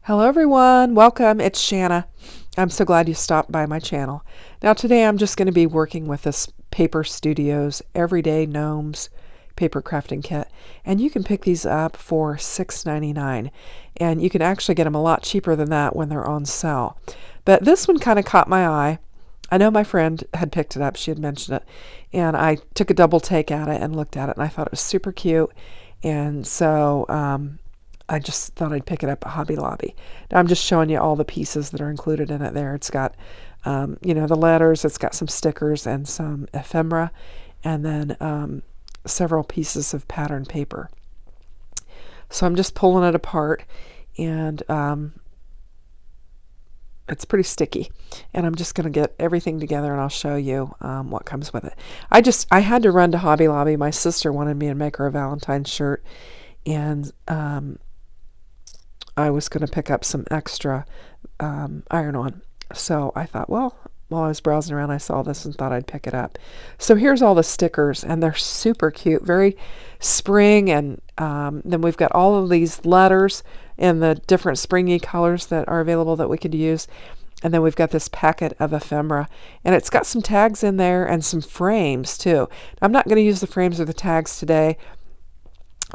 Hello everyone, welcome. It's Shanna. I'm so glad you stopped by my channel. Now today I'm just going to be working with this Paper Studios Everyday Gnomes paper crafting kit, and you can pick these up for $6.99, and you can actually get them a lot cheaper than that when they're on sale. But this one kind of caught my eye. I know my friend had picked it up, she had mentioned it, and I took a double take at it and looked at it, and I thought it was super cute, and so I just thought I'd pick it up at Hobby Lobby. Now I'm just showing you all the pieces that are included in it there. It's got, the letters, it's got some stickers and some ephemera, and then several pieces of pattern paper. So I'm just pulling it apart, and it's pretty sticky. And I'm just going to get everything together, and I'll show you what comes with it. I had to run to Hobby Lobby. My sister wanted me to make her a Valentine's shirt, and I was going to pick up some extra iron-on. So I thought, well, while I was browsing around, I saw this and thought I'd pick it up. So here's all the stickers, and they're super cute, very spring, and then we've got all of these letters in the different springy colors that are available that we could use. And then we've got this packet of ephemera, and it's got some tags in there and some frames too. I'm not going to use the frames or the tags today,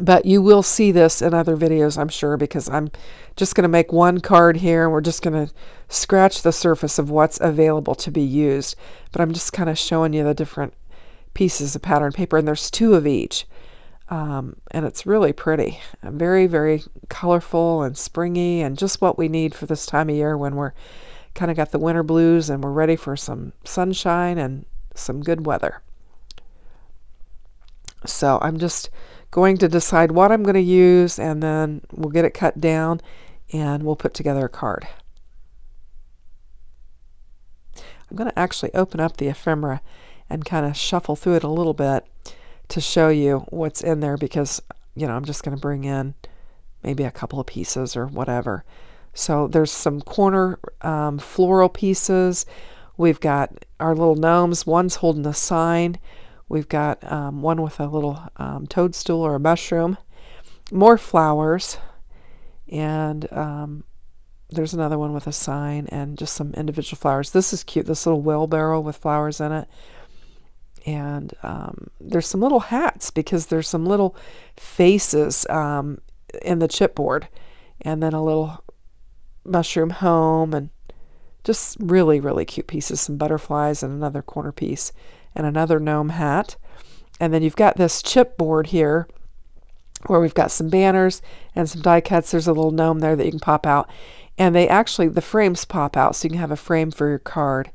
but you will see this in other videos, I'm sure, because I'm just going to make one card here, and we're just going to scratch the surface of what's available to be used. But I'm just kind of showing you the different pieces of pattern paper, and there's two of each. And it's really pretty. Very, very colorful and springy, and just what we need for this time of year when we're kind of got the winter blues and we're ready for some sunshine and some good weather. So I'm just going to decide what I'm going to use, and then we'll get it cut down and we'll put together a card. I'm going to actually open up the ephemera and kind of shuffle through it a little bit to show you what's in there, because I'm just going to bring in maybe a couple of pieces or whatever. So there's some corner floral pieces. We've got our little gnomes. One's holding a sign. We've got one with a little toadstool or a mushroom, more flowers, and there's another one with a sign and just some individual flowers. This is cute, this little wheelbarrow with flowers in it. And there's some little hats, because there's some little faces in the chipboard, and then a little mushroom home, and just really, really cute pieces. Some butterflies and another corner piece, and another gnome hat. And then you've got this chipboard here where we've got some banners and some die cuts. There's a little gnome there that you can pop out, and the frames pop out, so you can have a frame for your card,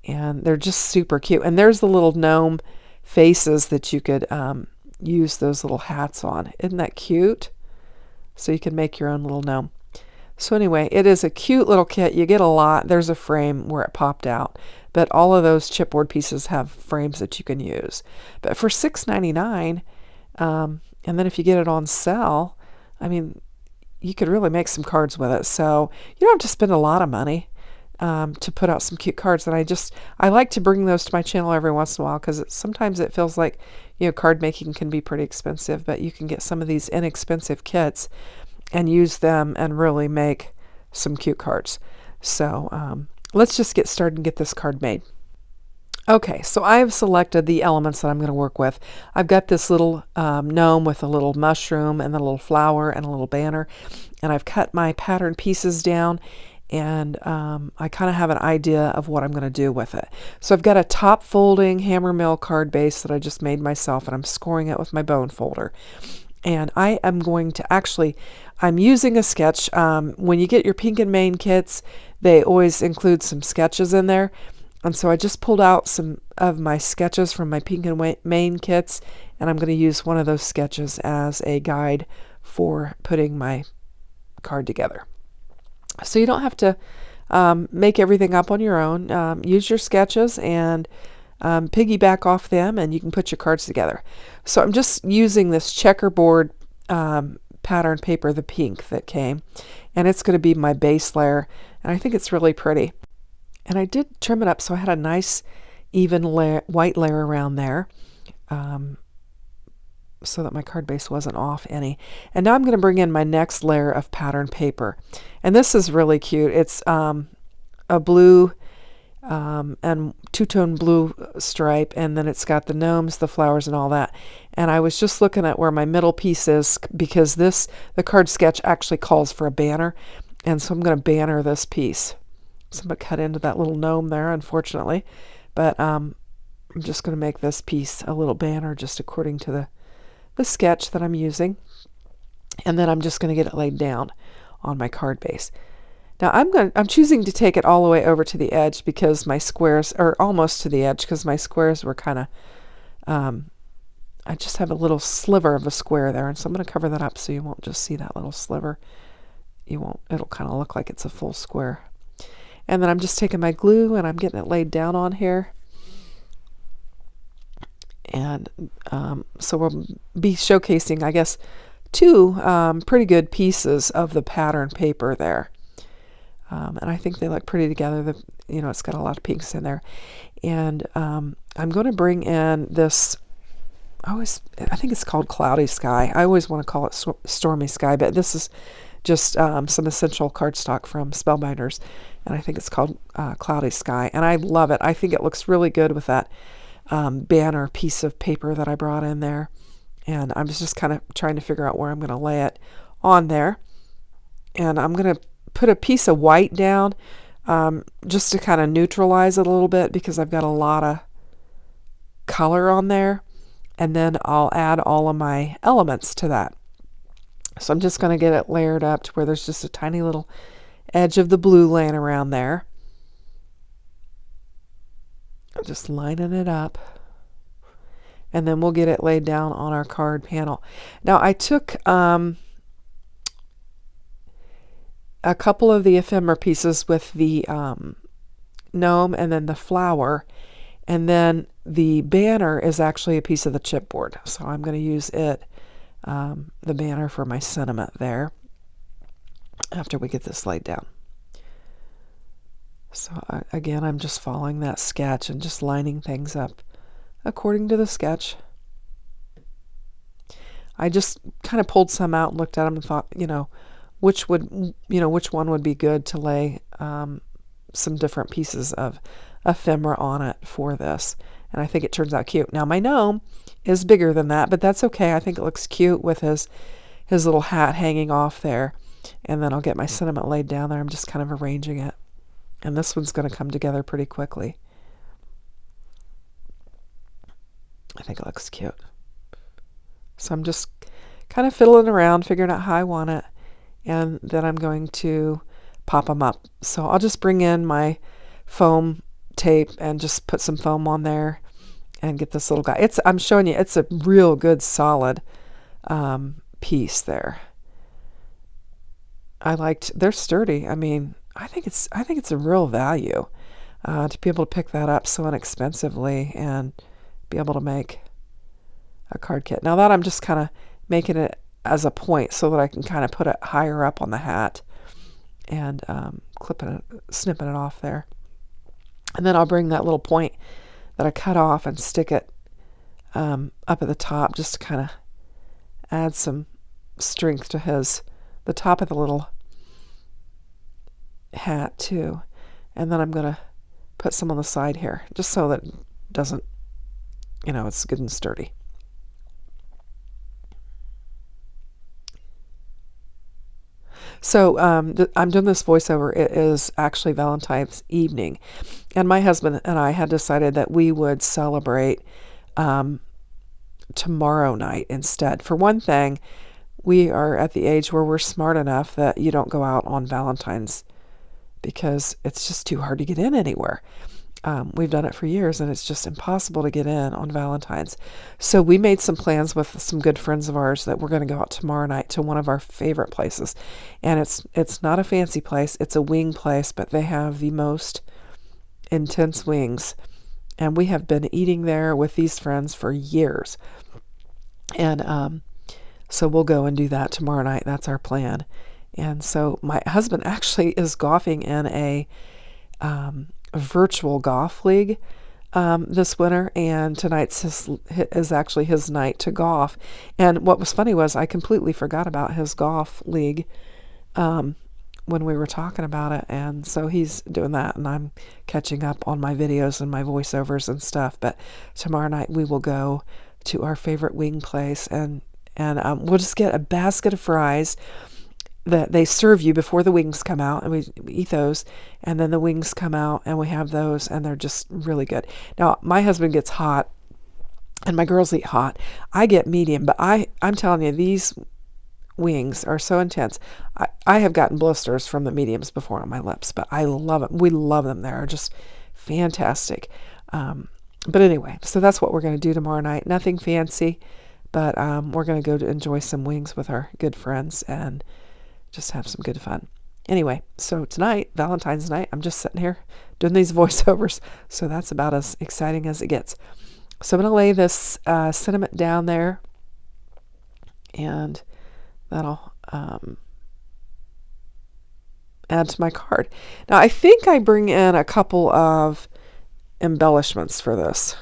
and they're just super cute. And there's the little gnome faces that you could use those little hats on. Isn't that cute? So you can make your own little gnome. So anyway, it is a cute little kit. You get a lot. There's a frame where it popped out, but all of those chipboard pieces have frames that you can use. But for $6.99, and then if you get it on sale, I mean, you could really make some cards with it. So you don't have to spend a lot of money to put out some cute cards. And I like to bring those to my channel every once in a while, because sometimes it feels like card making can be pretty expensive, but you can get some of these inexpensive kits and use them and really make some cute cards. So let's just get started and get this card made. Okay, so I have selected the elements that I'm going to work with. I've got this little gnome with a little mushroom and a little flower and a little banner, and I've cut my pattern pieces down, and I kind of have an idea of what I'm going to do with it. So I've got a top folding hammer mill card base that I just made myself, and I'm scoring it with my bone folder. And I am going to I'm using a sketch. When you get your Pink and Main kits, they always include some sketches in there. And so I just pulled out some of my sketches from my Pink and Main kits, and I'm going to use one of those sketches as a guide for putting my card together. So you don't have to make everything up on your own. Use your sketches and piggyback off them, and you can put your cards together. So I'm just using this checkerboard pattern paper, the pink that came, and it's going to be my base layer, and I think it's really pretty. And I did trim it up so I had a nice even white layer around there. so that my card base wasn't off any. And now I'm going to bring in my next layer of pattern paper. And this is really cute. It's a blue and two-tone blue stripe, and then it's got the gnomes, the flowers, and all that. And I was just looking at where my middle piece is, because the card sketch actually calls for a banner, and so I'm going to banner this piece. So I'm going to cut into that little gnome there, unfortunately, but I'm just going to make this piece a little banner just according to the sketch that I'm using, and then I'm just going to get it laid down on my card base. Now I'm choosing to take it all the way over to the edge because my squares are almost to the edge, because my squares were kind of, I just have a little sliver of a square there, and so I'm going to cover that up so you won't just see that little sliver. It'll kind of look like it's a full square. And then I'm just taking my glue and I'm getting it laid down on here. And so we'll be showcasing, I guess, two pretty good pieces of the pattern paper there. And I think they look pretty together. It's got a lot of pinks in there. And I'm going to bring in this, I think it's called Cloudy Sky. I always want to call it Stormy Sky, but this is just some essential cardstock from Spellbinders. And I think it's called Cloudy Sky. And I love it. I think it looks really good with that banner piece of paper that I brought in there. And I was just kind of trying to figure out where I'm going to lay it on there. And I'm going to put a piece of white down just to kind of neutralize it a little bit, because I've got a lot of color on there. And then I'll add all of my elements to that. So I'm just going to get it layered up to where there's just a tiny little edge of the blue laying around there. I'm just lining it up. And then we'll get it laid down on our card panel. Now I took a couple of the ephemera pieces with the gnome and then the flower, and then the banner is actually a piece of the chipboard, so I'm going to use it, the banner, for my sentiment there after we get this laid down. So again, I'm just following that sketch and just lining things up according to the sketch. I just kind of pulled some out and looked at them and thought, which one would be good to lay some different pieces of ephemera on it for this. And I think it turns out cute. Now my gnome is bigger than that, but that's okay. I think it looks cute with his little hat hanging off there. And then I'll get my sentiment laid down there. I'm just kind of arranging it. And this one's going to come together pretty quickly. I think it looks cute. So I'm just kind of fiddling around, figuring out how I want it. And then I'm going to pop them up. So I'll just bring in my foam tape and just put some foam on there and get this little guy. I'm showing you, it's a real good solid piece there. They're sturdy. I mean, I think it's a real value to be able to pick that up so inexpensively and be able to make a card kit. Now that I'm just kind of making it as a point so that I can kind of put it higher up on the hat and snipping it off there. And then I'll bring that little point that I cut off and stick it up at the top, just to kind of add some strength to the top of the little hat too. And then I'm going to put some on the side here, just so that it doesn't, it's good and sturdy. So I'm doing this voiceover. It is actually Valentine's evening, and my husband and I had decided that we would celebrate tomorrow night instead. For one thing, we are at the age where we're smart enough that you don't go out on Valentine's because it's just too hard to get in anywhere. We've done it for years, and it's just impossible to get in on Valentine's. So we made some plans with some good friends of ours that we're going to go out tomorrow night to one of our favorite places. And it's not a fancy place. It's a wing place, but they have the most intense wings. And we have been eating there with these friends for years. And so we'll go and do that tomorrow night. That's our plan. And so my husband actually is golfing in a virtual golf league this winter, and tonight's is actually his night to golf. And what was funny was I completely forgot about his golf league when we were talking about it, and so he's doing that, and I'm catching up on my videos and my voiceovers and stuff. But tomorrow night we will go to our favorite wing place, and we'll just get a basket of fries that they serve you before the wings come out, and we eat those, and then the wings come out, and we have those, and they're just really good. Now, my husband gets hot, and my girls eat hot. I get medium, but I'm telling you, these wings are so intense. I have gotten blisters from the mediums before on my lips, but I love them. We love them. They're just fantastic. But anyway, so that's what we're going to do tomorrow night. Nothing fancy, but we're going to go to enjoy some wings with our good friends and just have some good fun. Anyway, so tonight, Valentine's night, I'm just sitting here doing these voiceovers, so that's about as exciting as it gets. So I'm going to lay this sentiment down there, and that'll add to my card. Now, I think I bring in a couple of embellishments for this,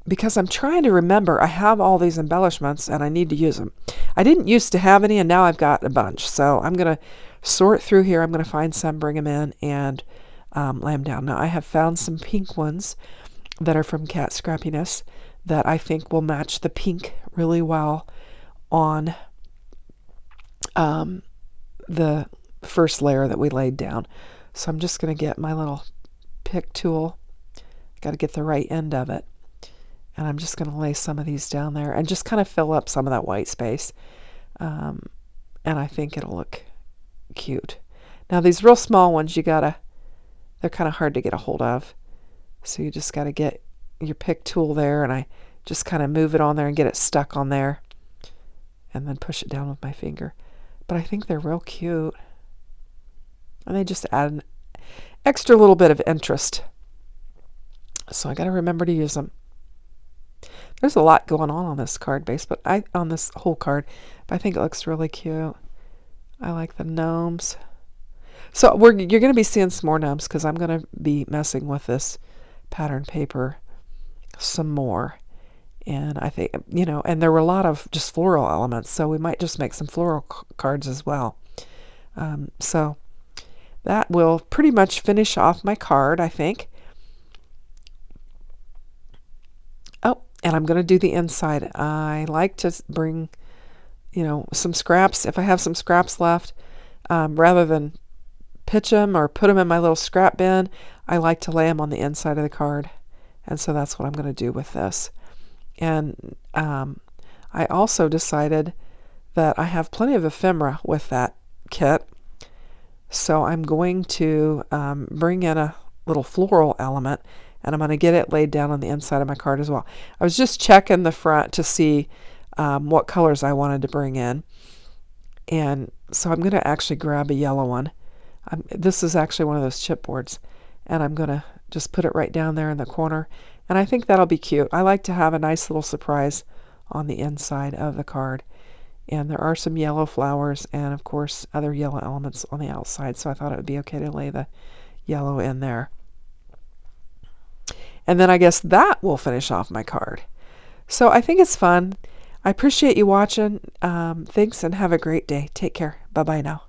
because I'm trying to remember. I have all these embellishments and I need to use them. I didn't used to have any, and now I've got a bunch. So I'm going to sort through here. I'm going to find some, bring them in, and lay them down. Now, I have found some pink ones that are from Cat Scrappiness that I think will match the pink really well on the first layer that we laid down. So I'm just going to get my little pick tool. Got to get the right end of it. And I'm just going to lay some of these down there and just kind of fill up some of that white space. And I think it'll look cute. Now, these real small ones, they're kind of hard to get a hold of. So you just got to get your pick tool there, and I just kind of move it on there and get it stuck on there, and then push it down with my finger. But I think they're real cute. And they just add an extra little bit of interest. So I got to remember to use them. There's a lot going on this card base, but on this whole card, but I think it looks really cute. I like the gnomes. So you're going to be seeing some more gnomes, because I'm going to be messing with this pattern paper some more. And I think, and there were a lot of just floral elements, so we might just make some floral cards as well. So that will pretty much finish off my card, I think. Oh, and I'm going to do the inside. I like to bring, some scraps. If I have some scraps left, rather than pitch them or put them in my little scrap bin, I like to lay them on the inside of the card. And so that's what I'm going to do with this. And I also decided that I have plenty of ephemera with that kit. So I'm going to bring in a little floral element, and I'm going to get it laid down on the inside of my card as well. I was just checking the front to see what colors I wanted to bring in. And so I'm going to actually grab a yellow one. This is actually one of those chipboards. And I'm going to just put it right down there in the corner. And I think that'll be cute. I like to have a nice little surprise on the inside of the card. And there are some yellow flowers and, of course, other yellow elements on the outside. So I thought it would be okay to lay the yellow in there. And then I guess that will finish off my card. So I think it's fun. I appreciate you watching. Thanks, and have a great day. Take care. Bye-bye now.